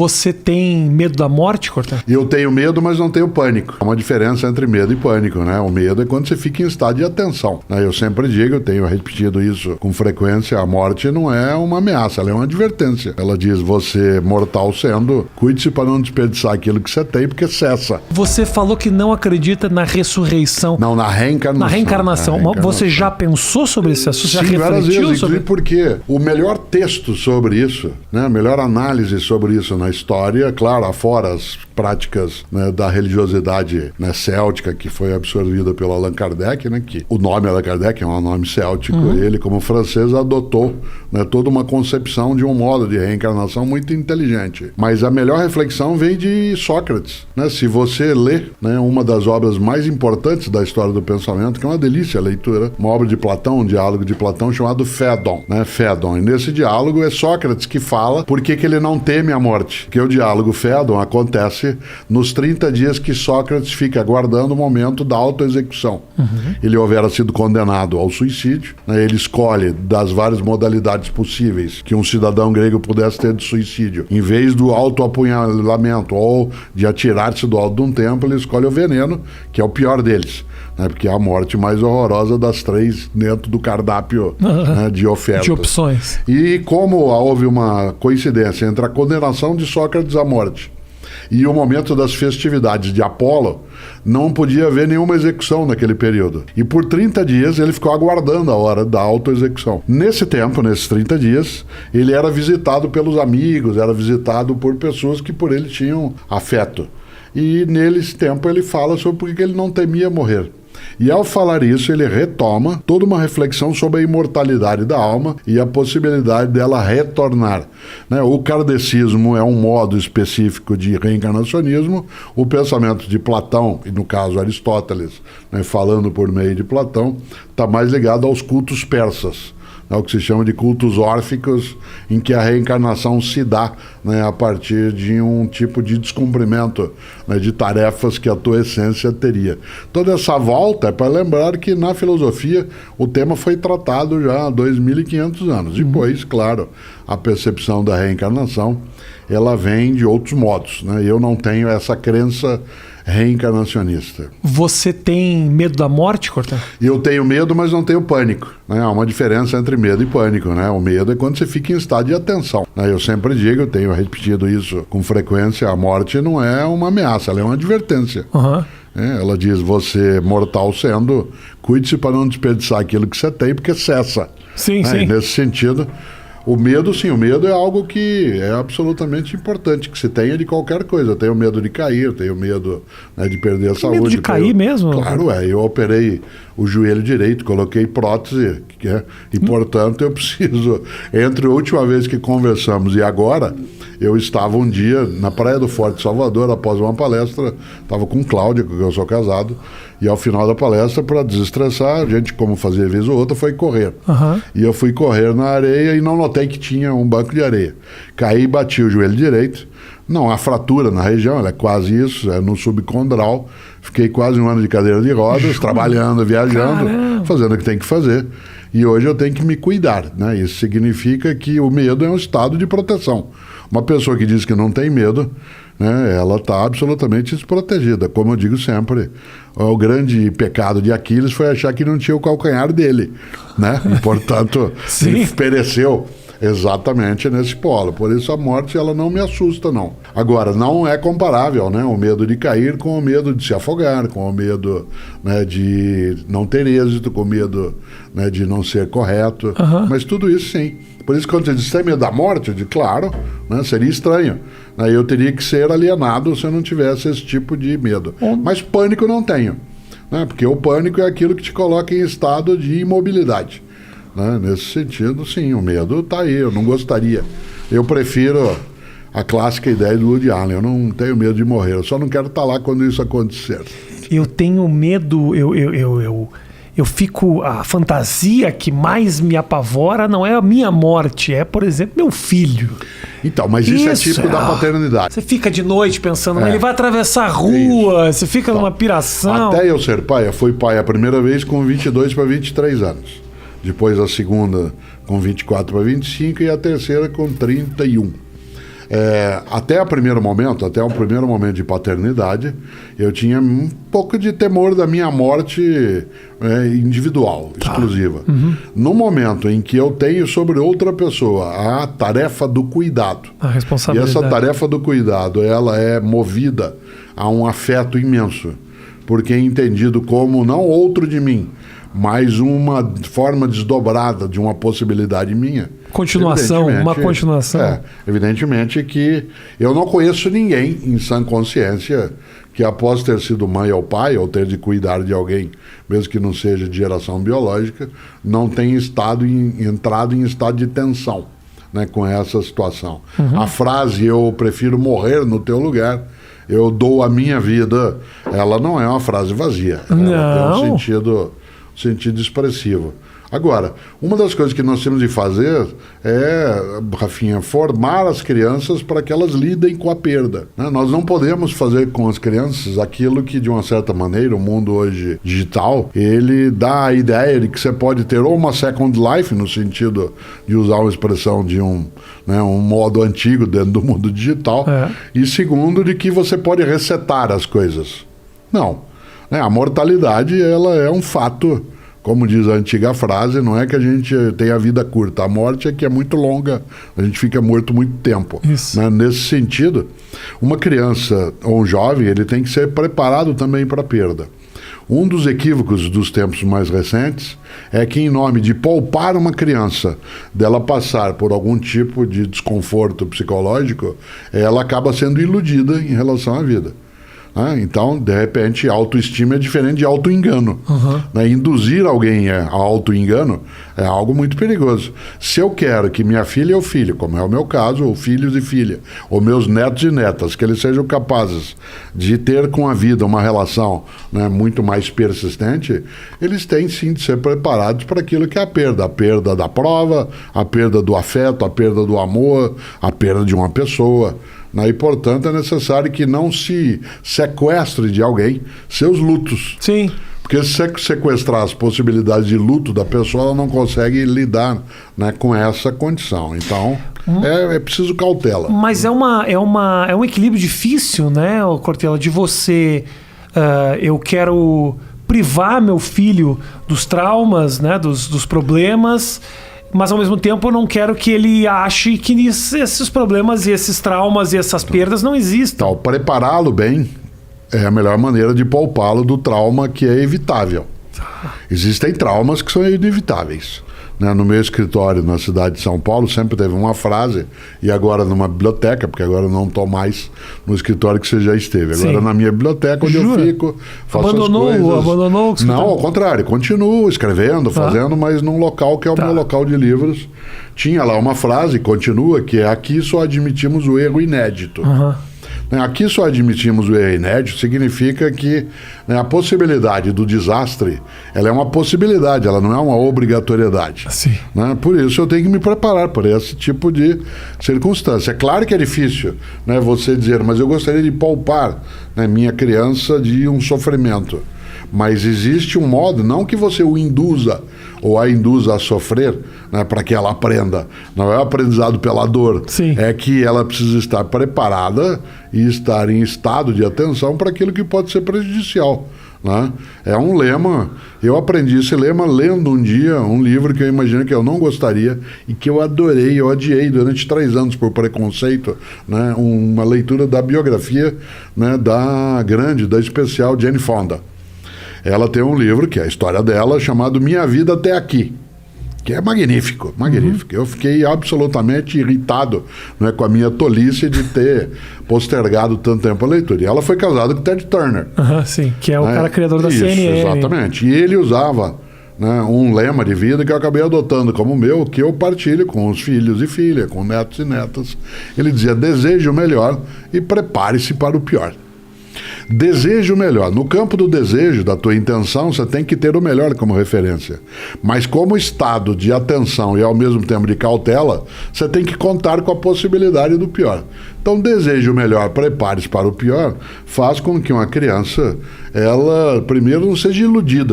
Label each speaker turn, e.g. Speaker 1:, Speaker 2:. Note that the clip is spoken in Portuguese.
Speaker 1: Você tem medo da morte, Cortella?
Speaker 2: Eu tenho medo, mas não tenho pânico. Há uma diferença entre medo e pânico, né? O medo é quando você fica em estado de atenção, né? Eu sempre digo, eu tenho repetido isso com frequência, a morte não é uma ameaça, ela é uma advertência. Ela diz, você mortal sendo, cuide-se para não desperdiçar aquilo que você tem, porque cessa.
Speaker 1: Você falou que não acredita na ressurreição.
Speaker 2: Não, na reencarnação.
Speaker 1: Na reencarnação. Você já pensou sobre esse assunto? Já
Speaker 2: Sim, várias
Speaker 1: refletiu
Speaker 2: vezes,
Speaker 1: sobre...
Speaker 2: porque o melhor texto sobre isso, né, a melhor análise sobre isso na história, claro, afora as práticas, né, da religiosidade, né, céltica, que foi absorvida pelo Allan Kardec, né, que o nome Allan Kardec é um nome céltico, ele, como francês, adotou, né, toda uma concepção de um modo de reencarnação muito inteligente. Mas a melhor reflexão vem de Sócrates, né? Se você lê, né, uma das obras mais importantes da história do pensamento, que é uma delícia a leitura, uma obra de Platão, um diálogo de Platão chamado Fédon, né? Fédon. E nesse diálogo é Sócrates que fala por que ele não teme a morte. Que o diálogo Fédon acontece nos 30 dias que Sócrates fica aguardando o momento da autoexecução. Ele houvera sido condenado ao suicídio, né? Ele escolhe das várias modalidades possíveis que um cidadão grego pudesse ter de suicídio. Em vez do autoapunhalamento ou de atirar-se do alto de um templo, ele escolhe o veneno, que é o pior deles, né? Porque é a morte mais horrorosa das 3 dentro do cardápio, né, de ofertas.
Speaker 1: De opções.
Speaker 2: E como houve uma coincidência entre a condenação de Sócrates à morte e o momento das festividades de Apolo, não podia haver nenhuma execução naquele período. E por 30 dias ele ficou aguardando a hora da autoexecução. Nesse tempo, nesses 30 dias, ele era visitado pelos amigos, era visitado por pessoas que por ele tinham afeto. E nesse tempo ele fala sobre por que ele não temia morrer. E ao falar isso, ele retoma toda uma reflexão sobre a imortalidade da alma e a possibilidade dela retornar, né? O kardecismo é um modo específico de reencarnacionismo. O pensamento de Platão, e no caso Aristóteles, né, falando por meio de Platão, está mais ligado aos cultos persas. É o que se chama de cultos órficos, em que a reencarnação se dá, né, a partir de um tipo de descumprimento, né, de tarefas que a tua essência teria. Toda essa volta é para lembrar que na filosofia o tema foi tratado já há 2.500 anos. Depois, claro, a percepção da reencarnação, ela vem de outros modos, né? Eu não tenho essa crença reencarnacionista.
Speaker 1: Você tem medo da morte, Cortella?
Speaker 2: Eu tenho medo, mas não tenho pânico, né? Há uma diferença entre medo e pânico, né? O medo é quando você fica em estado de atenção, né? Eu sempre digo, eu tenho repetido isso com frequência, a morte não é uma ameaça, ela é uma advertência. Ela diz, você mortal sendo, cuide-se para não desperdiçar aquilo que você tem, porque cessa.
Speaker 1: Sim,
Speaker 2: né?
Speaker 1: sim.
Speaker 2: E nesse sentido, o medo, sim, o medo é algo que é absolutamente importante, que se tenha de qualquer coisa. Eu tenho medo de cair, tenho medo, né, de perder a saúde.
Speaker 1: Medo de cair mesmo?
Speaker 2: Claro, eu operei o joelho direito, coloquei prótese, e portanto eu preciso, entre a última vez que conversamos e agora, eu estava um dia na Praia do Forte Salvador, após uma palestra, estava com Cláudia, com quem eu sou casado, e ao final da palestra, para desestressar, a gente, como fazia vez ou outra, foi correr. E eu fui correr na areia e não notei que tinha um banco de areia. Caí e bati o joelho direito. Não há fratura na região, ela é quase isso, é no subcondral. Fiquei quase um ano de cadeira de rodas, trabalhando, viajando, fazendo o que tem que fazer. E hoje eu tenho que me cuidar, né? Isso significa que o medo é um estado de proteção. Uma pessoa que diz que não tem medo, né, ela está absolutamente desprotegida. Como eu digo sempre, o grande pecado de Aquiles foi achar que não tinha o calcanhar dele, né? E, portanto, ele pereceu exatamente nesse polo. Por isso a morte, ela não me assusta, não. Agora, não é comparável, né, o medo de cair com o medo de se afogar, com o medo, né, de não ter êxito, com o medo, né, de não ser correto. Mas tudo isso, sim. Por isso, quando você diz, tem medo da morte, eu digo, claro, né, seria estranho. Eu teria que ser alienado se eu não tivesse esse tipo de medo. Mas pânico não tenho, né, porque o pânico é aquilo que te coloca em estado de imobilidade. Né? Nesse sentido, sim, o medo está aí, eu não gostaria. Eu prefiro a clássica ideia do Woody Allen, eu não tenho medo de morrer, eu só não quero estar lá quando isso acontecer.
Speaker 1: Eu tenho medo, eu fico, a fantasia que mais me apavora não é a minha morte, é, por exemplo, meu filho.
Speaker 2: Então, mas isso é típico da paternidade.
Speaker 1: Você fica de noite pensando, ele vai atravessar a rua, você fica numa piração.
Speaker 2: Até eu ser pai, eu fui pai a primeira vez com 22 para 23 anos. Depois a segunda com 24 para 25 e a terceira com 31. Até o primeiro momento de paternidade, eu tinha um pouco de temor da minha morte individual, exclusiva. No momento em que eu tenho sobre outra pessoa a tarefa do cuidado,
Speaker 1: A responsabilidade.
Speaker 2: e essa tarefa do cuidado, ela é movida a um afeto imenso, porque é entendido como não outro de mim, mas uma forma desdobrada de uma possibilidade minha.
Speaker 1: Continuação, uma continuação.
Speaker 2: Evidentemente que eu não conheço ninguém em sã consciência que após ter sido mãe ou pai, ou ter de cuidar de alguém, mesmo que não seja de geração biológica, não tenha entrado em estado de tensão, né, com essa situação. A frase "eu prefiro morrer no teu lugar", "eu dou a minha vida", ela não é uma frase vazia. Ela tem um sentido expressivo. Agora, uma das coisas que nós temos de fazer é, Rafinha, formar as crianças para que elas lidem com a perda, né? Nós não podemos fazer com as crianças aquilo que, de uma certa maneira, o mundo hoje digital, ele dá a ideia de que você pode ter ou uma second life, no sentido de usar uma expressão de um modo antigo dentro do mundo digital, e segundo, de que você pode resetar as coisas. Não. A mortalidade, ela é um fato. Como diz a antiga frase, não é que a gente tem a vida curta, a morte é que é muito longa, a gente fica morto muito tempo. Né? Nesse sentido, uma criança ou um jovem, ele tem que ser preparado também para a perda. Um dos equívocos dos tempos mais recentes é que, em nome de poupar uma criança dela passar por algum tipo de desconforto psicológico, ela acaba sendo iludida em relação à vida. Então, de repente, autoestima é diferente de auto-engano. Induzir alguém a auto-engano é algo muito perigoso. Se eu quero que minha filha ou filho, como é o meu caso, ou filhos e filha, ou meus netos e netas, que eles sejam capazes de ter com a vida uma relação, né, muito mais persistente, eles têm sim de ser preparados para aquilo que é a perda da prova, a perda do afeto, a perda do amor, a perda de uma pessoa. E, portanto, é necessário que não se sequestre de alguém seus lutos.
Speaker 1: Sim.
Speaker 2: Porque se sequestrar as possibilidades de luto da pessoa, ela não consegue lidar, né, com essa condição. Então, é preciso cautela.
Speaker 1: Mas é um equilíbrio difícil, né, Cortella, de você... eu quero privar meu filho dos traumas, né, dos problemas... Mas, ao mesmo tempo, eu não quero que ele ache que esses problemas e esses traumas e essas perdas não existem.
Speaker 2: Então, prepará-lo bem é a melhor maneira de poupá-lo do trauma que é evitável. Existem traumas que são inevitáveis. No meu escritório, na cidade de São Paulo, sempre teve uma frase, e agora numa biblioteca, porque agora eu não estou mais no escritório que você já esteve. Agora na minha biblioteca, onde eu fico, faço as coisas.
Speaker 1: Abandonou o escritório?
Speaker 2: Não, ao contrário, continuo escrevendo, fazendo, mas num local que é o meu local de livros. Tinha lá uma frase, continua, que é: aqui só admitimos o erro inédito. Aqui só admitimos o erro inédito significa que, né, a possibilidade do desastre, ela é uma possibilidade, ela não é uma obrigatoriedade. Né? Por isso eu tenho que me preparar por esse tipo de circunstância. É claro que é difícil, né, você dizer, mas eu gostaria de poupar, né, minha criança de um sofrimento. Mas existe um modo, não que você o induza ou a induza a sofrer, né, para que ela aprenda. Não é o aprendizado pela dor. É que ela precisa estar preparada e estar em estado de atenção para aquilo que pode ser prejudicial. Né? É um lema. Eu aprendi esse lema lendo um dia um livro que eu imagino que eu não gostaria e que eu adorei, eu odiei durante 3 anos por preconceito, né? Uma leitura da biografia, né, da especial Jane Fonda. Ela tem um livro, que é a história dela, chamado Minha Vida Até Aqui, que é magnífico, magnífico. Eu fiquei absolutamente irritado, né, com a minha tolice de ter postergado tanto tempo a leitura. E ela foi casada com Ted Turner.
Speaker 1: Sim, que é o cara criador da CNN.
Speaker 2: Exatamente. E ele usava, né, um lema de vida que eu acabei adotando como meu, que eu partilho com os filhos e filhas, com netos e netas. Ele dizia: deseje o melhor e prepare-se para o pior. Deseje o melhor. No campo do desejo, da tua intenção, você tem que ter o melhor como referência. Mas como estado de atenção e ao mesmo tempo de cautela, você tem que contar com a possibilidade do pior. Então, deseje o melhor, prepare-se para o pior, faz com que uma criança, ela primeiro não seja iludida,